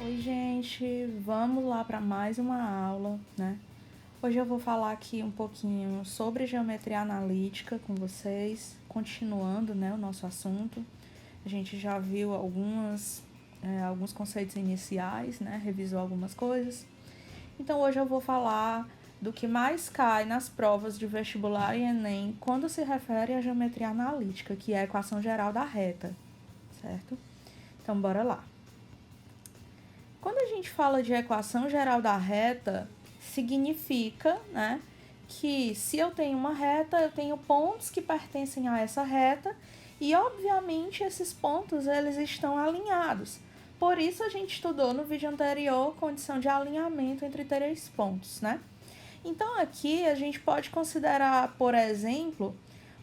Oi, gente, vamos lá para mais uma aula, né? Hoje eu vou falar aqui um pouquinho sobre geometria analítica com vocês, continuando, né, o nosso assunto. A gente já viu alguns conceitos iniciais, né? Revisou algumas coisas. Então hoje eu vou falar do que mais cai nas provas de vestibular e Enem quando se refere à geometria analítica, que é a equação geral da reta, certo? Então bora lá. Quando a gente fala de equação geral da reta, significa, né, que se eu tenho uma reta, eu tenho pontos que pertencem a essa reta e, obviamente, esses pontos eles estão alinhados. Por isso a gente estudou no vídeo anterior condição de alinhamento entre três pontos, né? Então aqui a gente pode considerar, por exemplo,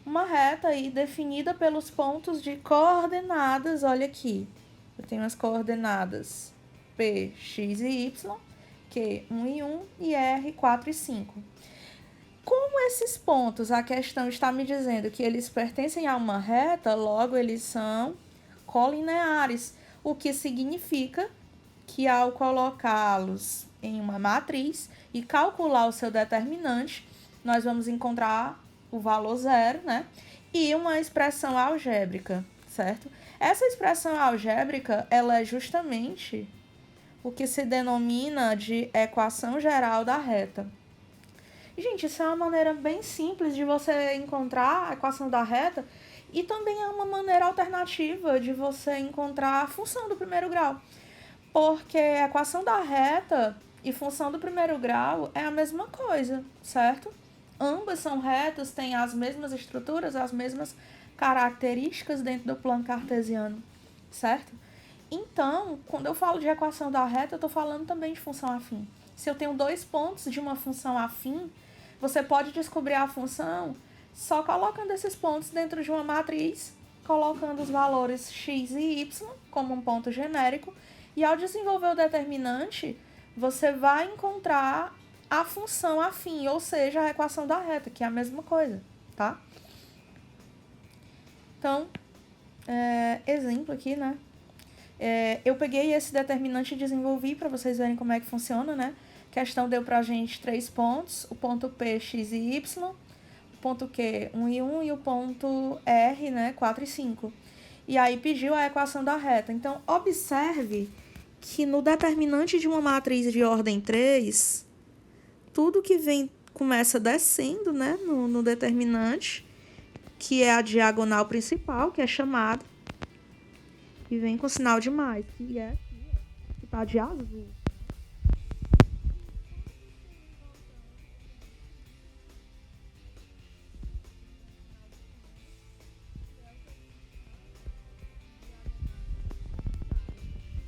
uma reta aí definida pelos pontos de coordenadas, olha aqui. Eu tenho as coordenadas P, X e Y, Q 1 e 1 e R 4 e 5. Como esses pontos, a questão está me dizendo que eles pertencem a uma reta, logo eles são colineares, o que significa que ao colocá-los em uma matriz e calcular o seu determinante, nós vamos encontrar o valor zero, né? E uma expressão algébrica, certo? Essa expressão algébrica, ela é justamente o que se denomina de equação geral da reta. E, gente, isso é uma maneira bem simples de você encontrar a equação da reta e também é uma maneira alternativa de você encontrar a função do primeiro grau. Porque a equação da reta e função do primeiro grau é a mesma coisa, certo? Ambas são retas, têm as mesmas estruturas, as mesmas características dentro do plano cartesiano, certo? Então, quando eu falo de equação da reta, eu estou falando também de função afim. Se eu tenho dois pontos de uma função afim, você pode descobrir a função só colocando esses pontos dentro de uma matriz, colocando os valores x e y como um ponto genérico, e ao desenvolver o determinante, você vai encontrar a função afim, ou seja, a equação da reta, que é a mesma coisa, tá? Então, exemplo aqui, né? Eu peguei esse determinante e desenvolvi para vocês verem como é que funciona, né? A questão deu pra gente 3 pontos, o ponto P, X e Y, o ponto Q, 1 e 1 e o ponto R, né, 4 e 5. E aí pediu a equação da reta. Então, observe que no determinante de uma matriz de ordem 3, tudo que vem começa descendo, né, no determinante, que é a diagonal principal, que é chamada, e vem com sinal de mais, que é que tá de azul.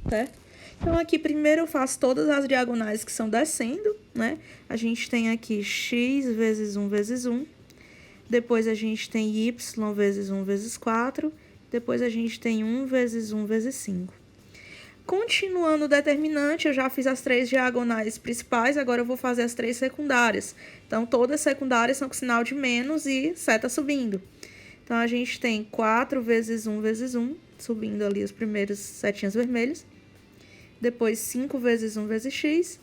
Certo? Então, aqui primeiro eu faço todas as diagonais que são descendo, né? A gente tem aqui x vezes 1 vezes 1. Depois a gente tem y vezes 1 vezes 4. Depois a gente tem 1 vezes 1 vezes 5. Continuando o determinante, eu já fiz as 3 diagonais principais, agora eu vou fazer as 3 secundárias. Então, todas as secundárias são com sinal de menos e seta subindo. Então, a gente tem 4 vezes 1 vezes 1, subindo ali os primeiros setinhas vermelhas. Depois 5 vezes 1 vezes x.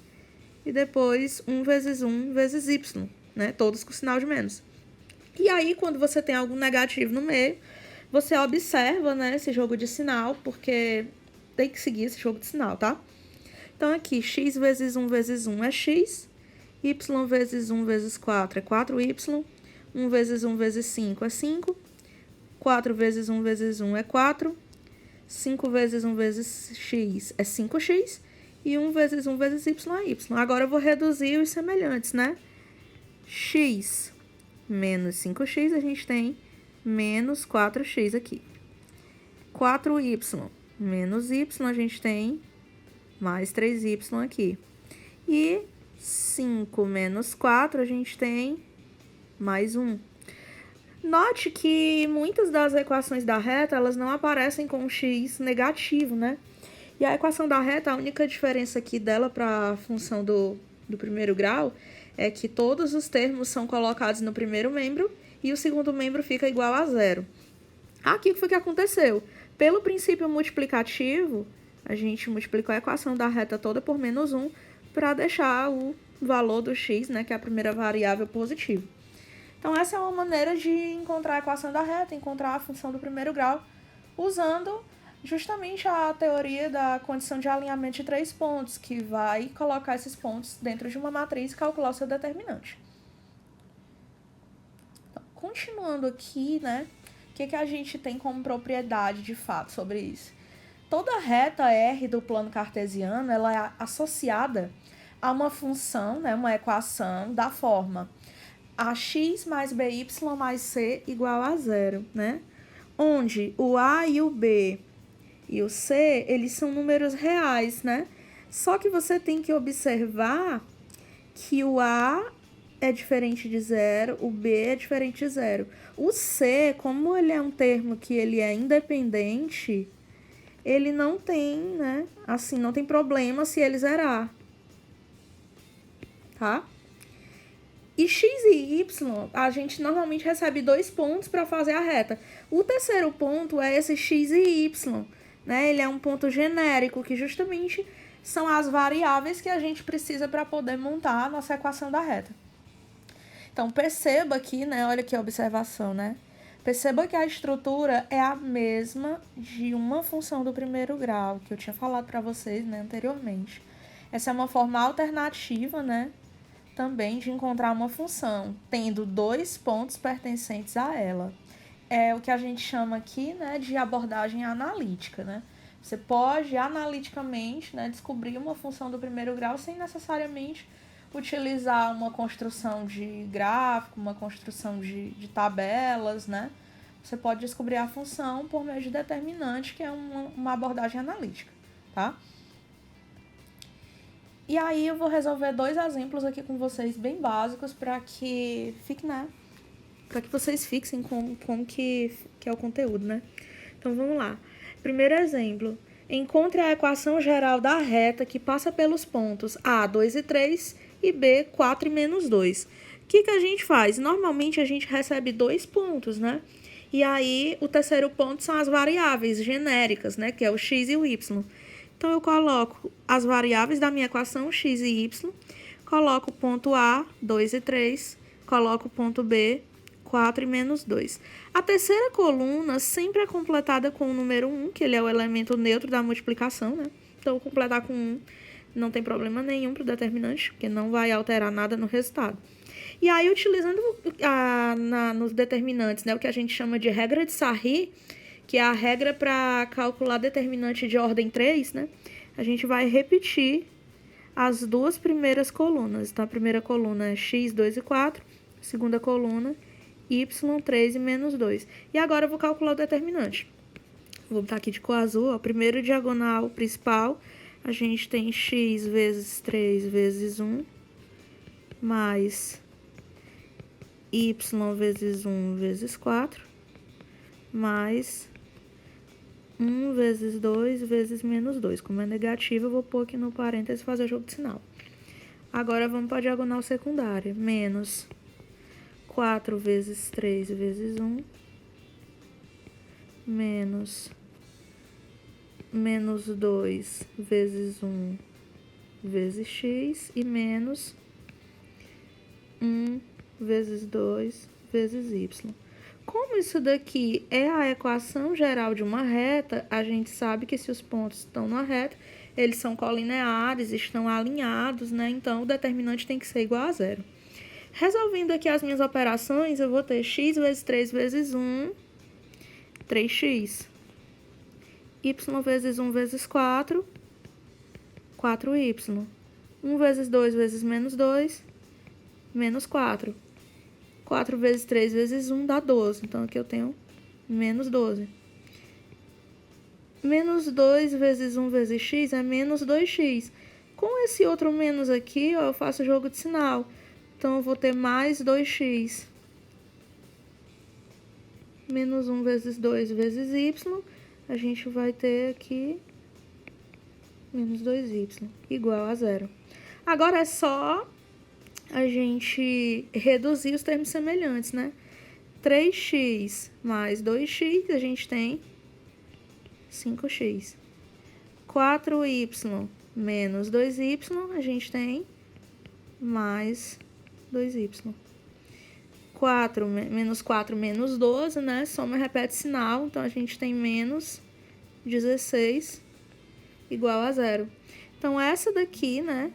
E depois 1 vezes 1 vezes y, né? Todos com sinal de menos. E aí, quando você tem algum negativo no meio, você observa, né, esse jogo de sinal, porque tem que seguir esse jogo de sinal, tá? Então, aqui, x vezes 1 vezes 1 é x, y vezes 1 vezes 4 é 4y, 1 vezes 1 vezes 5 é 5, 4 vezes 1 vezes 1 é 4, 5 vezes 1 vezes x é 5x, e 1 vezes 1 vezes y é y. Agora, eu vou reduzir os semelhantes, né? X menos 5x, a gente tem menos 4x aqui. 4y menos y, a gente tem mais 3y aqui. E 5 menos 4, a gente tem mais 1. Note que muitas das equações da reta, elas não aparecem com um x negativo, né? E a equação da reta, a única diferença aqui dela para a função do primeiro grau é que todos os termos são colocados no primeiro membro e o segundo membro fica igual a zero. Aqui, o que foi que aconteceu? Pelo princípio multiplicativo, A gente multiplicou a equação da reta toda por menos 1 para deixar o valor do x, né, que é a primeira variável, positivo. Então, essa é uma maneira de encontrar a equação da reta, encontrar a função do primeiro grau, usando justamente a teoria da condição de alinhamento de 3 pontos, que vai colocar esses pontos dentro de uma matriz e calcular o seu determinante. Então, continuando aqui, né, o que a gente tem como propriedade de fato sobre isso? Toda reta R do plano cartesiano, ela é associada a uma função, né, uma equação da forma ax mais by mais c igual a zero, né? Onde o a e o b e o c, eles são números reais, né? Só que você tem que observar que o a é diferente de zero, o b é diferente de zero. O c, como ele é um termo que ele é independente, ele não tem, né? Assim, não tem problema se ele zerar, tá? E x e y, a gente normalmente recebe 2 pontos para fazer a reta. O terceiro ponto é esse x e y, né? Ele é um ponto genérico, que justamente são as variáveis que a gente precisa para poder montar a nossa equação da reta. Então, perceba aqui, né? Olha aqui a observação, né? Perceba que a estrutura é a mesma de uma função do primeiro grau, que eu tinha falado para vocês, né, anteriormente. Essa é uma forma alternativa, né, também de encontrar uma função, tendo 2 pontos pertencentes a ela. É o que a gente chama aqui, né, de abordagem analítica, né? Você pode, analiticamente, né, descobrir uma função do primeiro grau sem necessariamente utilizar uma construção de gráfico, uma construção de tabelas, né? Você pode descobrir a função por meio de determinante, que é uma abordagem analítica, tá? E aí eu vou resolver 2 exemplos aqui com vocês bem básicos para que fique, né? Para que vocês fixem como que é o conteúdo, né? Então vamos lá. Primeiro exemplo. Encontre a equação geral da reta que passa pelos pontos A, 2 e 3 e B, 4 e menos 2. O que a gente faz? Normalmente a gente recebe 2 pontos, né? E aí o terceiro ponto são as variáveis genéricas, né? Que é o x e o y. Então eu coloco as variáveis da minha equação, x e y, coloco o ponto A, 2 e 3, coloco o ponto B, 4 e menos 2. A terceira coluna sempre é completada com o número 1, que ele é o elemento neutro da multiplicação, né? Então, completar com 1 não tem problema nenhum para o determinante, porque não vai alterar nada no resultado. E aí, utilizando nos determinantes, né, o que a gente chama de regra de Sarri, que é a regra para calcular determinante de ordem 3, né? A gente vai repetir as 2 primeiras colunas. Então, a primeira coluna é x, 2 e 4, a segunda coluna y, 3 e menos 2. E agora eu vou calcular o determinante. Vou botar aqui de cor azul, ó. Primeiro diagonal principal, a gente tem x vezes 3 vezes 1, mais y vezes 1 vezes 4, mais 1 vezes 2 vezes menos 2. Como é negativo, eu vou pôr aqui no parênteses e fazer jogo de sinal. Agora, vamos para a diagonal secundária. Menos 4 vezes 3 vezes 1, menos 2 vezes 1 vezes x e menos 1 vezes 2 vezes y. Como isso daqui é a equação geral de uma reta, a gente sabe que se os pontos estão na reta, eles são colineares, estão alinhados, né? Então, o determinante tem que ser igual a zero. Resolvendo aqui as minhas operações, eu vou ter x vezes 3 vezes 1, 3x. Y vezes 1 vezes 4, 4y. 1 vezes 2 vezes menos 2, menos 4. 4 vezes 3 vezes 1 dá 12. Então, aqui eu tenho menos 12. Menos 2 vezes 1 vezes x é menos 2x. Com esse outro menos aqui, ó, eu faço jogo de sinal. Então, eu vou ter mais 2x. Menos 1 vezes 2 vezes y. A gente vai ter aqui menos 2y, igual a zero. Agora, é só a gente reduzir os termos semelhantes, né? 3x mais 2x, a gente tem 5x. 4y menos 2y, a gente tem mais 2y. 4 menos 4 menos 12, né? Soma e repete sinal, então a gente tem menos 16 igual a zero. Então, essa daqui, né,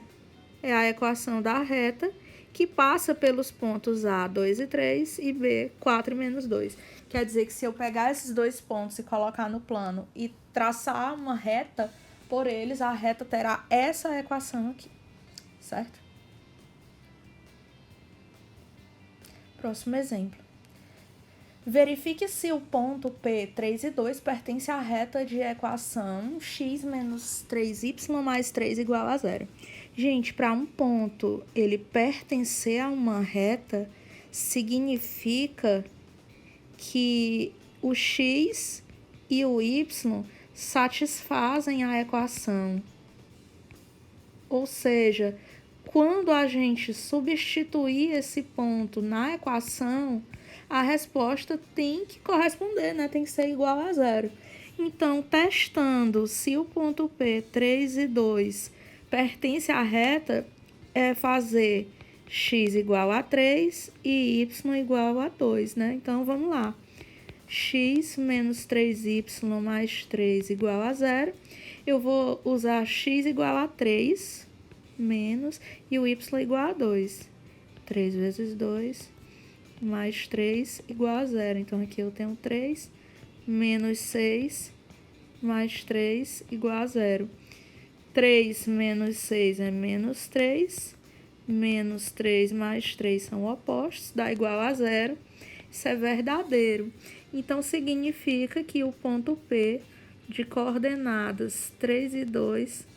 é a equação da reta que passa pelos pontos A, 2 e 3 e B, 4 e menos 2. Quer dizer que se eu pegar esses dois pontos e colocar no plano e traçar uma reta por eles, a reta terá essa equação aqui, certo? Próximo exemplo. Verifique se o ponto P, 3 e 2 pertence à reta de equação x menos 3y mais 3 igual a zero. Gente, para um ponto ele pertencer a uma reta, significa que o x e o y satisfazem a equação. Ou seja, quando a gente substituir esse ponto na equação, a resposta tem que corresponder, né? Tem que ser igual a zero. Então, testando se o ponto P, 3 e 2, pertence à reta, é fazer x igual a 3 e y igual a 2, né? Então, vamos lá. X menos 3y mais 3 igual a zero. Eu vou usar x igual a 3 menos e o y igual a 2. 3 vezes 2 mais 3 igual a zero. Então, aqui eu tenho 3 menos 6 mais 3 igual a zero. 3 menos 6 é menos 3. Menos 3 mais 3 são opostos, dá igual a zero. Isso é verdadeiro. Então, significa que o ponto P de coordenadas 3 e 2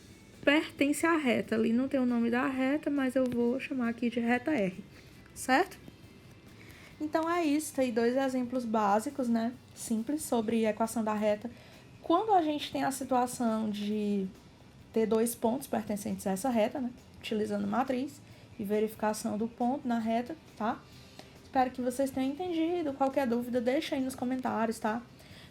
pertence à reta. Ali não tem o nome da reta, mas eu vou chamar aqui de reta R, certo? Então, é isso. Tem dois exemplos básicos, né? Simples, sobre a equação da reta. Quando a gente tem a situação de ter dois pontos pertencentes a essa reta, né? Utilizando matriz e verificação do ponto na reta, tá? Espero que vocês tenham entendido. Qualquer dúvida, deixa aí nos comentários, tá?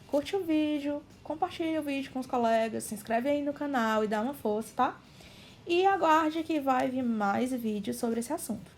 Curte o vídeo, compartilha o vídeo com os colegas, se inscreve aí no canal e dá uma força, tá? E aguarde que vai vir mais vídeos sobre esse assunto.